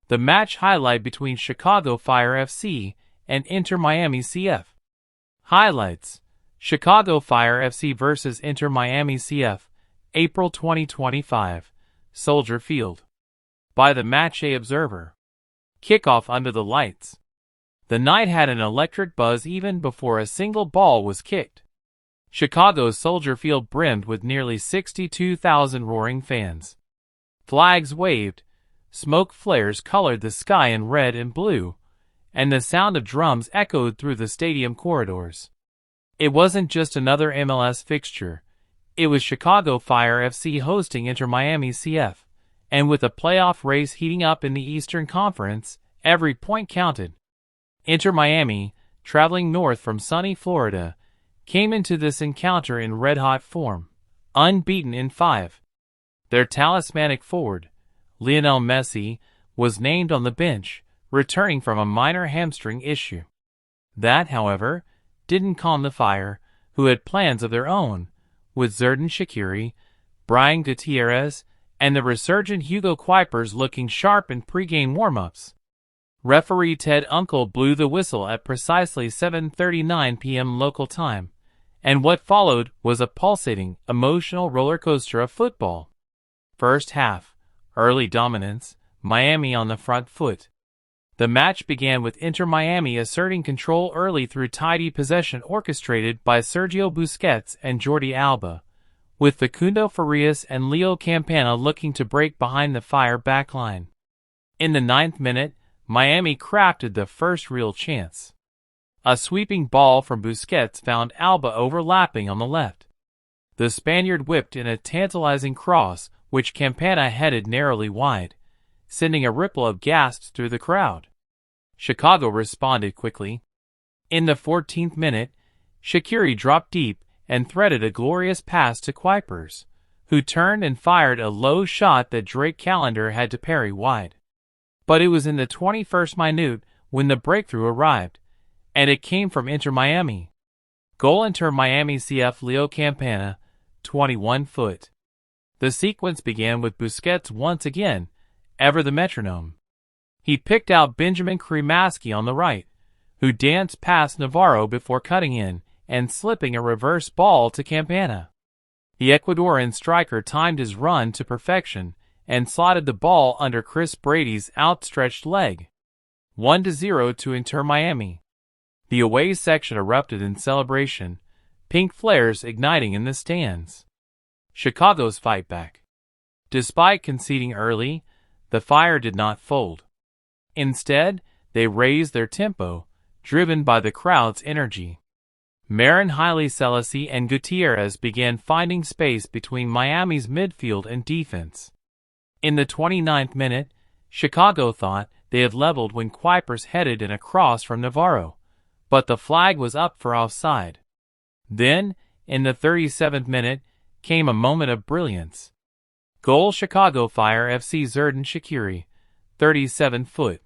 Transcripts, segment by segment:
The match highlight between Chicago Fire FC and Inter Miami CF. Highlights: Chicago Fire FC vs Inter Miami CF, April 2025, Soldier Field. By the Match Observer. Kickoff under the lights. The night had an electric buzz even before a single ball was kicked. Chicago's Soldier Field brimmed with nearly 62,000 roaring fans. Flags waved, smoke flares colored the sky in red and blue, and the sound of drums echoed through the stadium corridors. It wasn't just another MLS fixture. It was Chicago Fire FC hosting Inter Miami CF, and with a playoff race heating up in the Eastern Conference, every point counted. Inter Miami, traveling north from sunny Florida, came into this encounter in red-hot form, unbeaten in 5. Their talismanic forward, Lionel Messi, was named on the bench, returning from a minor hamstring issue. That, however, didn't calm the Fire, who had plans of their own, with Xherdan Shaqiri, Brian Gutierrez, and the resurgent Hugo Kuipers looking sharp in pre-game warm-ups. Referee Ted Unkel blew the whistle at precisely 7:39 p.m. local time, and what followed was a pulsating, emotional roller coaster of football. First half, early dominance, Miami on the front foot. The match began with Inter Miami asserting control early through tidy possession orchestrated by Sergio Busquets and Jordi Alba, with Facundo Farias and Leo Campana looking to break behind the Fire backline. In the 9th minute, Miami crafted the first real chance. A sweeping ball from Busquets found Alba overlapping on the left. The Spaniard whipped in a tantalizing cross, which Campana headed narrowly wide, sending a ripple of gasps through the crowd. Chicago responded quickly. In the 14th minute, Shaqiri dropped deep and threaded a glorious pass to Kuipers, who turned and fired a low shot that Drake Callender had to parry wide. But it was in the 21st minute when the breakthrough arrived, and it came from Inter Miami. Goal Inter Miami CF Leo Campana, 21 foot. The sequence began with Busquets once again, ever the metronome. He picked out Benjamin Cremaschi on the right, who danced past Navarro before cutting in and slipping a reverse ball to Campana. The Ecuadorian striker timed his run to perfection and slotted the ball under Chris Brady's outstretched leg. 1-0 to Inter Miami. The away section erupted in celebration, pink flares igniting in the stands. Chicago's fight back. Despite conceding early, the Fire did not fold. Instead, they raised their tempo, driven by the crowd's energy. Marin Haile Selassie and Gutierrez began finding space between Miami's midfield and defense. In the 29th minute, Chicago thought they had leveled when Kuipers headed in a cross from Navarro, but the flag was up for offside. Then, in the 37th minute, came a moment of brilliance. Goal Chicago Fire FC Xherdan Shaqiri, 37 foot.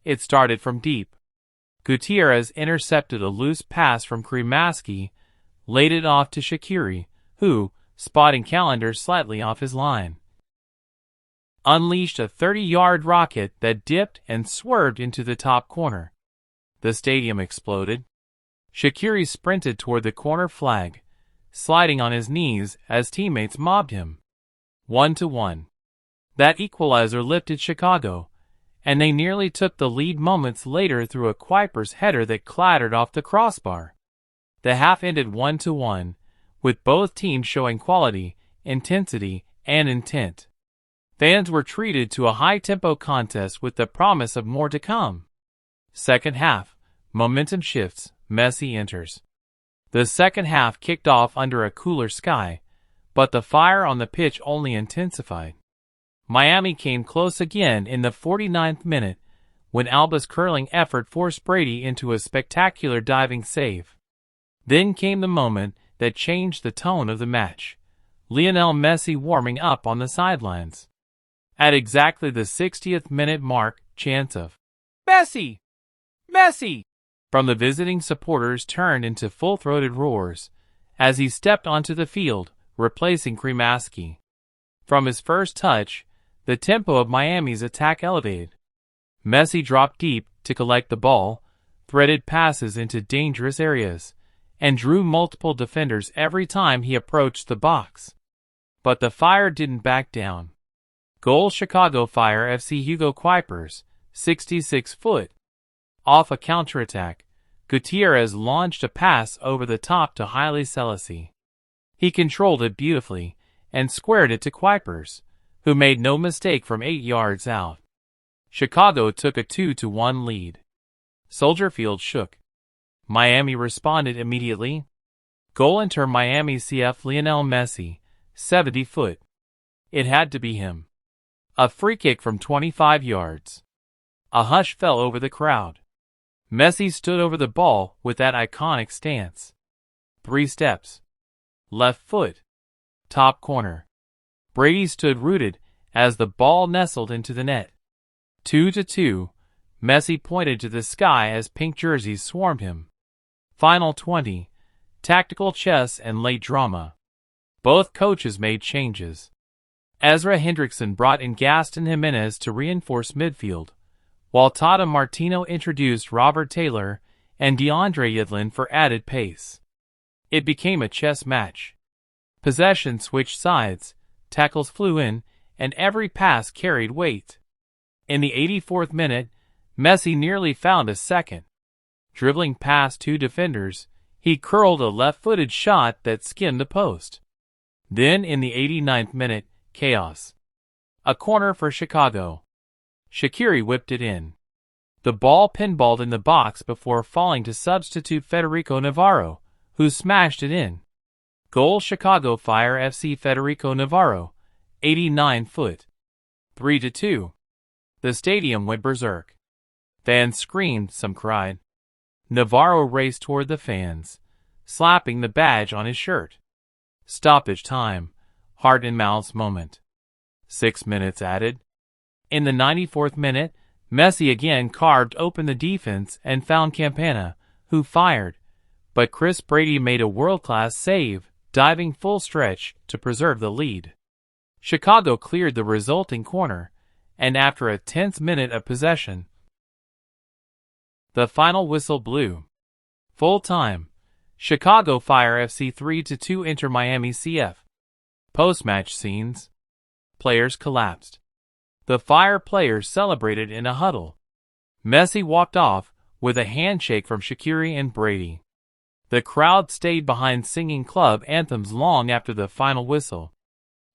It started from deep. Gutierrez intercepted a loose pass from Cremaschi, laid it off to Shaqiri, who, spotting Callender slightly off his line, unleashed a 30-yard rocket that dipped and swerved into the top corner. The stadium exploded. Shaqiri sprinted toward the corner flag, sliding on his knees as teammates mobbed him. 1-1. That equalizer lifted Chicago, and they nearly took the lead moments later through a Kuipers header that clattered off the crossbar. The half ended 1-1, with both teams showing quality, intensity, and intent. Fans were treated to a high-tempo contest with the promise of more to come. Second half, momentum shifts, Messi enters. The second half kicked off under a cooler sky, but the fire on the pitch only intensified. Miami came close again in the 49th minute, when Alba's curling effort forced Brady into a spectacular diving save. Then came the moment that changed the tone of the match. Lionel Messi warming up on the sidelines. At exactly the 60th minute mark, chants of "Messi! Messi!" from the visiting supporters turned into full-throated roars as he stepped onto the field, replacing Cremaschi. From his first touch, the tempo of Miami's attack elevated. Messi dropped deep to collect the ball, threaded passes into dangerous areas, and drew multiple defenders every time he approached the box. But the Fire didn't back down. Goal Chicago Fire FC Hugo Kuipers, 66 foot. Off a counterattack, Gutierrez launched a pass over the top to Haile Selassie. He controlled it beautifully and squared it to Kuipers, who made no mistake from 8 yards out. Chicago took a 2-1 lead. Soldier Field shook. Miami responded immediately. Goal Inter Miami CF Lionel Messi, 70 foot. It had to be him. A free kick from 25 yards. A hush fell over the crowd. Messi stood over the ball with that iconic stance. 3 steps. Left foot. Top corner. Brady stood rooted as the ball nestled into the net. 2-2. Messi pointed to the sky as pink jerseys swarmed him. Final 20. Tactical chess and late drama. Both coaches made changes. Ezra Hendrickson brought in Gaston Jimenez to reinforce midfield, while Tata Martino introduced Robert Taylor and DeAndre Yedlin for added pace. It became a chess match. Possession switched sides, tackles flew in, and every pass carried weight. In the 84th minute, Messi nearly found a second. Dribbling past 2 defenders, he curled a left-footed shot that skinned the post. Then in the 89th minute, chaos. A corner for Chicago. Shaqiri whipped it in. The ball pinballed in the box before falling to substitute Federico Navarro, who smashed it in. Goal Chicago Fire FC Federico Navarro, 89 foot. 3-2. The stadium went berserk. Fans screamed, some cried. Navarro raced toward the fans, slapping the badge on his shirt. Stoppage time. Heart and mouths moment. 6 minutes added. In the 94th minute, Messi again carved open the defense and found Campana, who fired, but Chris Brady made a world-class save, diving full stretch to preserve the lead. Chicago cleared the resulting corner, and after a tense minute of possession, the final whistle blew. Full time. Chicago Fire FC 3-2 Inter Miami CF. Post-match scenes. Players collapsed. The Fire players celebrated in a huddle. Messi walked off with a handshake from Shaqiri and Brady. The crowd stayed behind singing club anthems long after the final whistle.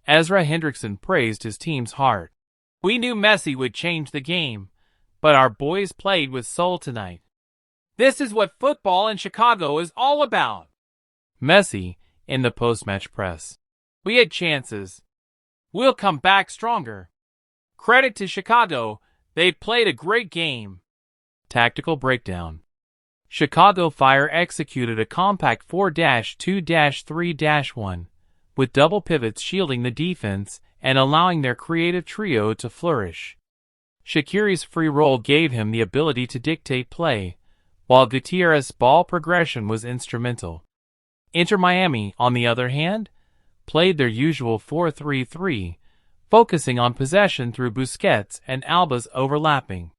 Ezra Hendrickson praised his team's heart. We knew Messi would change the game, but our boys played with soul tonight. This is what football in Chicago is all about. Messi, in the post-match press. We had chances. We'll come back stronger. Credit to Chicago, they played a great game. Tactical breakdown. Chicago Fire executed a compact 4-2-3-1, with double pivots shielding the defense and allowing their creative trio to flourish. Shaqiri's free roll gave him the ability to dictate play, while Gutierrez's ball progression was instrumental. Inter Miami, on the other hand, played their usual 4-3-3, focusing on possession through Busquets and Alba's overlapping.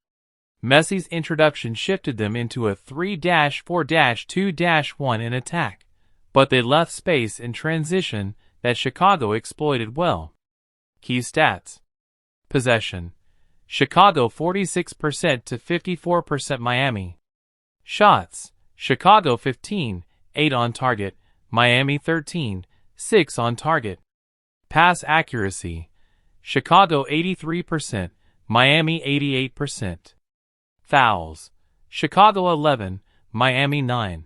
Messi's introduction shifted them into a 3-4-2-1 in attack, but they left space in transition that Chicago exploited well. Key stats. Possession. Chicago 46% to 54% Miami. Shots. Chicago 15, 8 on target, Miami 13, 6 on target. Pass accuracy. Chicago 83%, Miami 88%. Fouls. Chicago 11, Miami 9.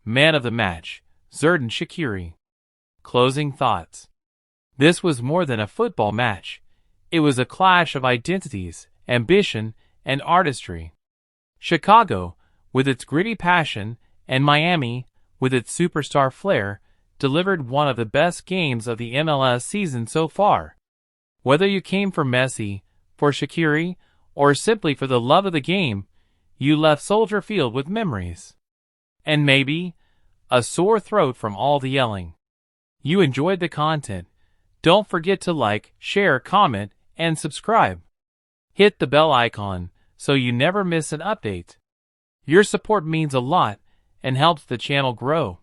Man of the match, Xherdan Shaqiri. Closing thoughts. This was more than a football match. It was a clash of identities, ambition, and artistry. Chicago, with its gritty passion, and Miami, with its superstar flair, delivered one of the best games of the MLS season so far. Whether you came for Messi, for Shaqiri, or simply for the love of the game, you left Soldier Field with memories. And maybe a sore throat from all the yelling. You enjoyed the content. Don't forget to like, share, comment, and subscribe. Hit the bell icon so you never miss an update. Your support means a lot and helps the channel grow.